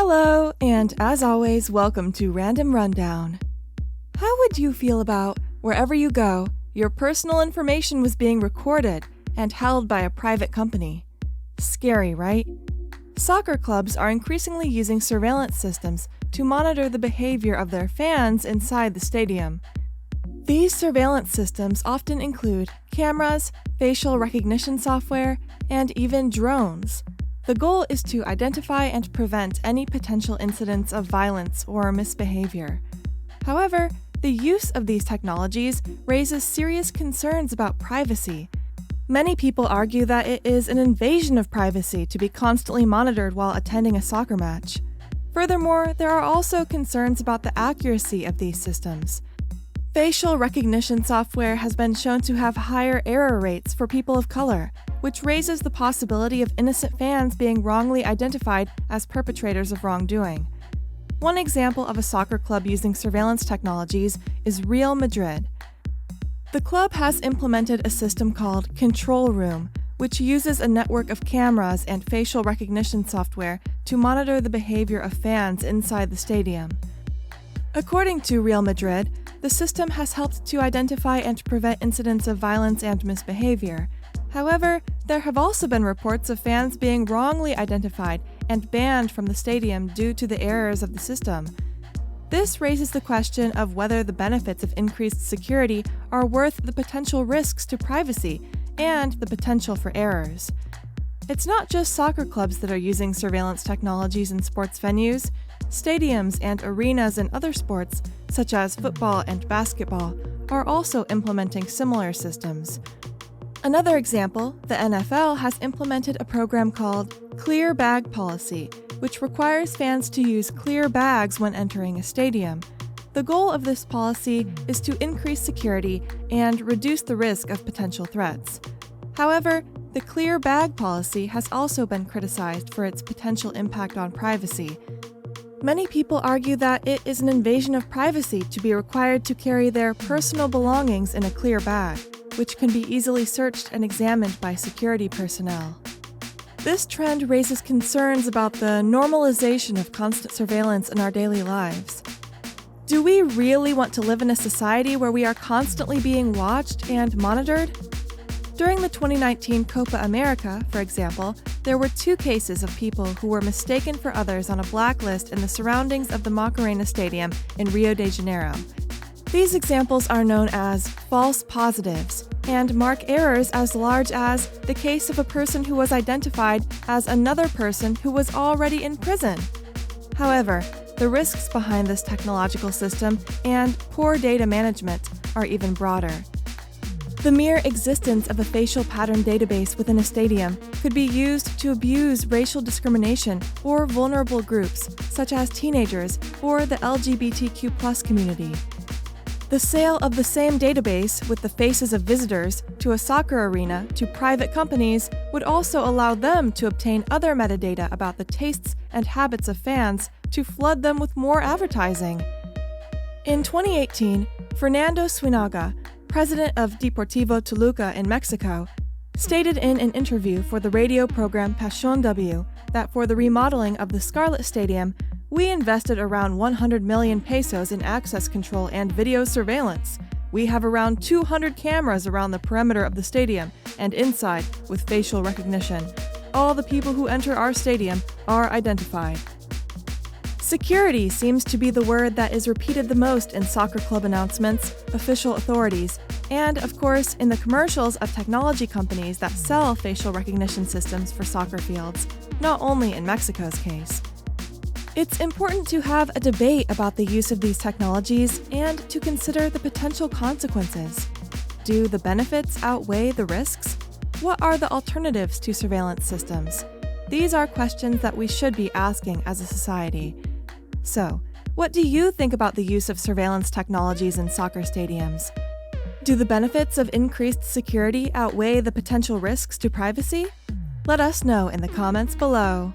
Hello, and as always, welcome to Random Rundown. How would you feel about, wherever you go, your personal information was being recorded and held by a private company? Scary, right? Soccer clubs are increasingly using surveillance systems to monitor the behavior of their fans inside the stadium. These surveillance systems often include cameras, facial recognition software, and even drones. The goal is to identify and prevent any potential incidents of violence or misbehavior. However, the use of these technologies raises serious concerns about privacy. Many people argue that it is an invasion of privacy to be constantly monitored while attending a soccer match. Furthermore, there are also concerns about the accuracy of these systems. Facial recognition software has been shown to have higher error rates for people of color, which raises the possibility of innocent fans being wrongly identified as perpetrators of wrongdoing. One example of a soccer club using surveillance technologies is Real Madrid. The club has implemented a system called Control Room, which uses a network of cameras and facial recognition software to monitor the behavior of fans inside the stadium. According to Real Madrid, the system has helped to identify and prevent incidents of violence and misbehavior. However, there have also been reports of fans being wrongly identified and banned from the stadium due to the errors of the system. This raises the question of whether the benefits of increased security are worth the potential risks to privacy and the potential for errors. It's not just soccer clubs that are using surveillance technologies in sports venues. Stadiums and arenas in other sports, such as football and basketball, are also implementing similar systems. Another example, the NFL has implemented a program called Clear Bag Policy, which requires fans to use clear bags when entering a stadium. The goal of this policy is to increase security and reduce the risk of potential threats. However, the Clear Bag Policy has also been criticized for its potential impact on privacy. Many people argue that it is an invasion of privacy to be required to carry their personal belongings in a clear bag, which can be easily searched and examined by security personnel. This trend raises concerns about the normalization of constant surveillance in our daily lives. Do we really want to live in a society where we are constantly being watched and monitored? During the 2019 Copa America, for example, there were 2 cases of people who were mistaken for others on a blacklist in the surroundings of the Macarena Stadium in Rio de Janeiro. These examples are known as false positives and mark errors as large as the case of a person who was identified as another person who was already in prison. However, the risks behind this technological system and poor data management are even broader. The mere existence of a facial pattern database within a stadium could be used to abuse racial discrimination or vulnerable groups, such as teenagers or the LGBTQ+ community. The sale of the same database with the faces of visitors to a soccer arena to private companies would also allow them to obtain other metadata about the tastes and habits of fans to flood them with more advertising. In 2018, Fernando Suinaga, president of Deportivo Toluca in Mexico, stated in an interview for the radio program Pasión W that for the remodeling of the Scarlet Stadium, we invested around 100 million pesos in access control and video surveillance. We have around 200 cameras around the perimeter of the stadium and inside with facial recognition. All the people who enter our stadium are identified. Security seems to be the word that is repeated the most in soccer club announcements, official authorities, and, of course, in the commercials of technology companies that sell facial recognition systems for soccer fields, not only in Mexico's case. It's important to have a debate about the use of these technologies and to consider the potential consequences. Do the benefits outweigh the risks? What are the alternatives to surveillance systems? These are questions that we should be asking as a society. So, what do you think about the use of surveillance technologies in soccer stadiums? Do the benefits of increased security outweigh the potential risks to privacy? Let us know in the comments below.